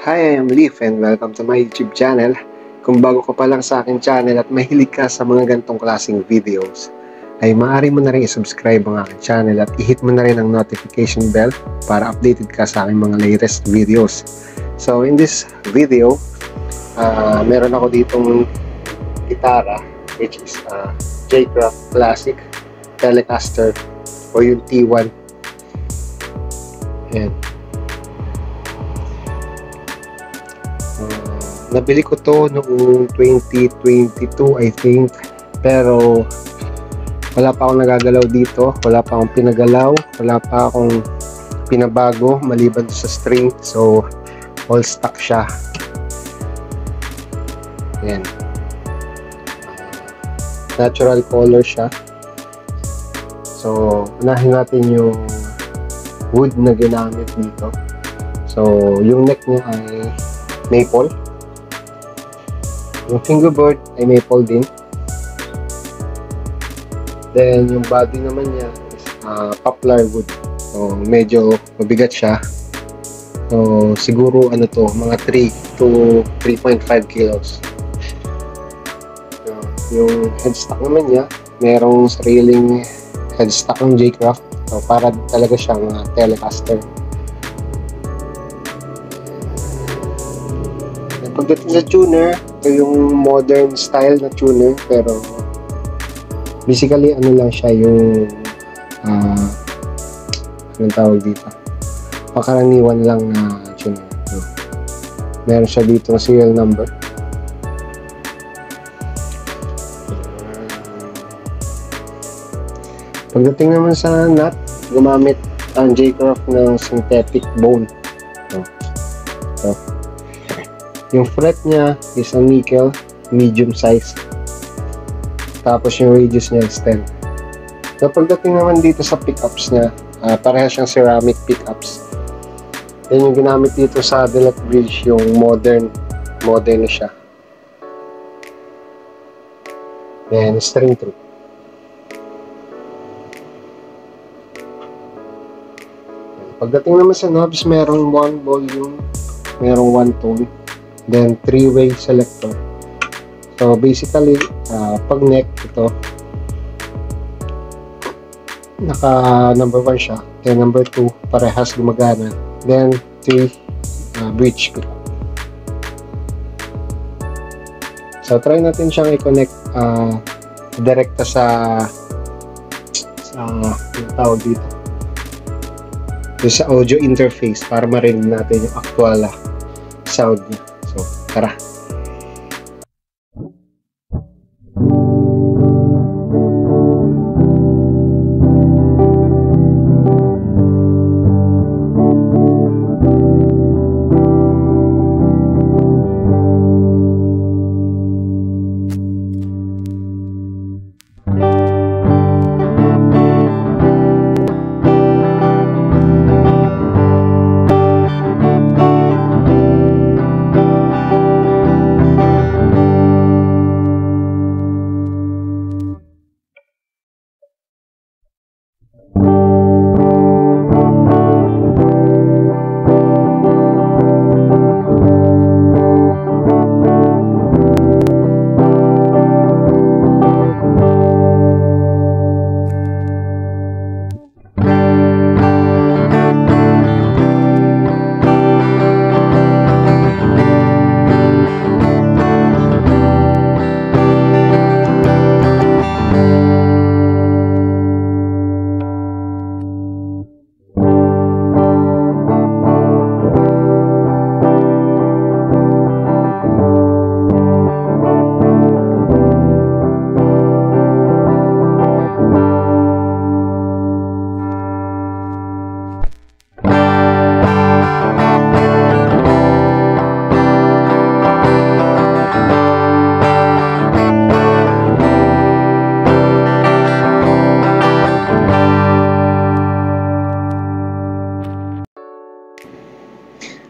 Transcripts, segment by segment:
Hi, I am Leaf and welcome to my YouTube channel. Kung bago ka pa lang sa aking channel at mahilig ka sa mga ganitong klaseng videos, ay maaari mo na rin i-subscribe ang aking channel at i-hit mo na rin ang notification bell para updated ka sa aking mga latest videos. So in this video, meron ako ditong gitara which is J-Craft Classic Telecaster o yung T1. Ayan. Nabili ko to noong 2022 I think, pero wala pa akong nagagalaw dito, wala pa akong pinagalaw, wala pa akong pinabago maliban sa string, so all stock siya. Ayan. Natural color siya. So unahin natin yung wood na ginamit dito. So yung neck niya ay maple. Yung fingerboard ay maple din. Then yung body naman niya is poplar wood. So medyo mabigat siya. So siguro ano to, mga 3 to 3.5 kilos. So, yung headstock naman niya, merong sariling headstock ng J-Craft. So para talaga siyang Telecaster. Pagdating sa tuner, ito yung modern style na tuner, pero basically ano lang siya, yung anong tawag dito, pakaraniwan lang na tuner. Meron siya dito serial number. Pagdating naman sa nut, gumamit ang J-Craft ng synthetic bone. Yung fret niya is a nickel, medium size. Tapos yung radius niya is 10. So pagdating naman dito sa pickups niya, parehas siyang ceramic pickups. Yan yung ginamit dito sa Delete Bridge, yung modern na siya. Then string through. Pagdating naman sa knobs, merong 1 volume, merong 1 tone, then 3-way selector. So basically, pag neck ito, naka number 1 siya, then number 2 parehas gumagana, then 3 bridge ko. So try natin siyang i-connect direkta sa yung tawag dito, sa audio interface para marinig natin yung actual sound niya. So tara.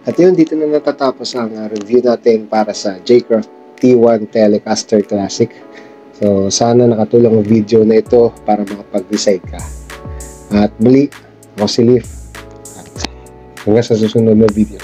At yun, dito na natatapos ang review natin para sa J-Craft T1 Telecaster Classic. So, sana nakatulong ang video na ito para makapag-decide ka. At muli, ako si Leaf. At hanggang sa susunod na video.